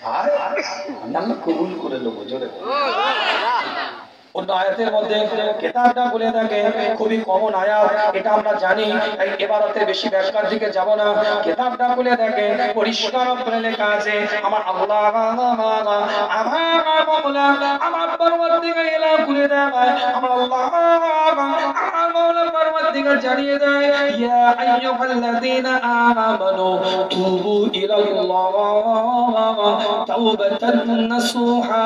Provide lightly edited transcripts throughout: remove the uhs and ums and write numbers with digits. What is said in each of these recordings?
আর আমি আল্লাহ কবুল করে নেবো জোরে। অন্য আয়াতের মধ্যে কিতাবটা বলে থাকে, খুবই কমন আয়াত, এটা আমরা জানি, তাই এবারতে বেশি ব্যাখ্যার দিকে যাব না। কিতাবটা বলে থাকে, পরিষ্কার করে লেখা আছে, আমার আল্লাহ আমার মাওলা আমার পরওয়ারদিগার এলান করে দেয়, আমার আল্লাহ আমার মাওলা পরওয়ারদিগার জানিয়ে দেয়, ইয়া আইয়ুহাল্লাযীনা আমানু তুবু ইলাল্লাহ তাওবাতান নাসুহা।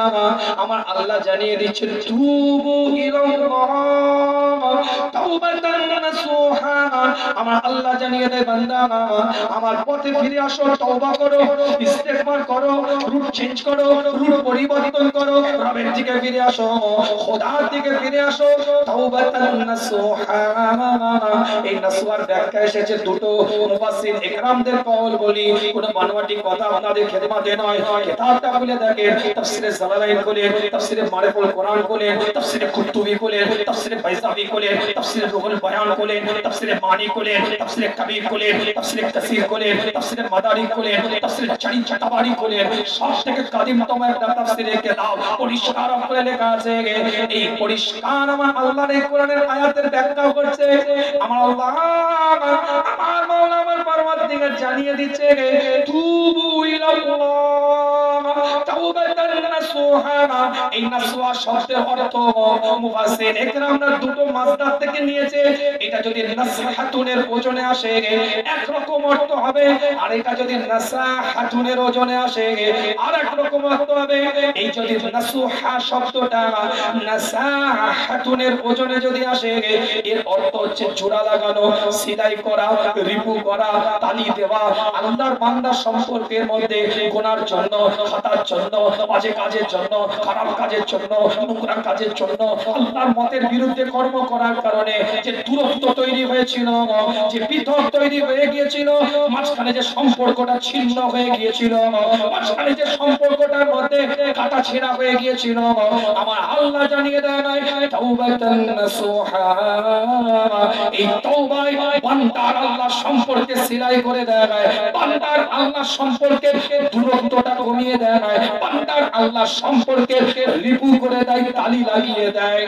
আমার আল্লাহ জানিয়ে দিচ্ছেন, তুবু ইলাল্লাহ তাওবাতান নাসুহা। আমার আল্লাহ জানিয়ে দেয়, বান্দা আমার পথে ফিরে আসো, তওবা করো, ইস্তেগফার করো, রূট চেঞ্জ করো, রূট পরিবর্তন করো, রবের দিকে ফিরে আসো, খোদার দিকে ফিরে আসো, তাওবাতান নাসুহা। এই নাসুহার ব্যাখ্যা এসেছে দুটো, মুফাসসির ইকরামদের কওল বলি, কোনো বানোয়াটি কথা আপনাদের খেদমতে নয়। কিতাবটা খুলে দেখেন, তাফসীরে জালালাইন খুলেন, তাফসীরে মারিফুল কোরআন খুলেন, তাফসীরে কুরতুবী খুলেন, তাফসীরে বাইজাবি খুলেন, তাফসীরে রুহুল বয়ান খুলেন, তাফসীরে মানি খুলেন, তাফসীরে কবির খুলেন, তাফসীরে কাসীর খুলেন, তাফসীরে মাদারিক খুলেন, তাফসীরে জারি তাবারি খুলেন, সব থেকে কাদিমতম একটা তাফসীরে কিতাব পরিষ্কার করে লেখা আছে। এই পরিষ্কার আমার আল্লাহর এই কোরআনের আয়াতের ব্যাখ্যা করছে, আমার আল্লাহ আমার মাওলা আমার পরওয়ারদিগার জানিয়ে দিচ্ছে, তুবু ইলাল্লাহ তাওবাতান নাসুহা। এই নাসুহা শব্দের অর্থ মুফাসসির ইকরামরা দুটো মাসদার থেকে নিয়েছে। এটা যদি নাসহাতুনের ওজনে আসে এক রকম অর্থ হবে, আর এটা যদি নাসাহাতুনের ওজনে আসে আর এক রকম অর্থ হবে। এই যদি নাসুহা শব্দটা নাসাহাতুনের ওজনে যদি আসে, এর অর্থ হচ্ছে জোড়া লাগানো, সিলাই করা, রিপু করা, তালি দেওয়া, আল্লাহর বান্দা সম্পর্কের মধ্যে গোনার জন্য, খাতার জন্য, বাজে কাজের জন্য, খারাপ কাজের জন্য, নোংরা কাজের জন্য, আল্লাহর মতের বিরুদ্ধে কর্ম করার কারণে যে দূরত্ব তৈরি হয়েছিল, যে পৃথক তৈরি হয়ে গিয়েছিল, মাঝখানে যে সম্পর্কটা ছিন্ন হয়ে গিয়েছিল, মাঝখানে যে সম্পর্কটার মধ্যে কাটা ছেঁড়া হয়ে গিয়েছিল, আমার আল্লাহ জানিয়ে দেয় নাই তাওবাতান নাসুহা। এই তওবায় বান্দার আল্লাহ সম্পর্কে সিলাই করে দেয়, বান্দার আল্লাহ সম্পর্কে দূরত্বটা কমিয়ে দেয়, বান্দার আল্লাহ সম্পর্কে রিপু করে দেয়, তালি লাগিয়ে দেয়।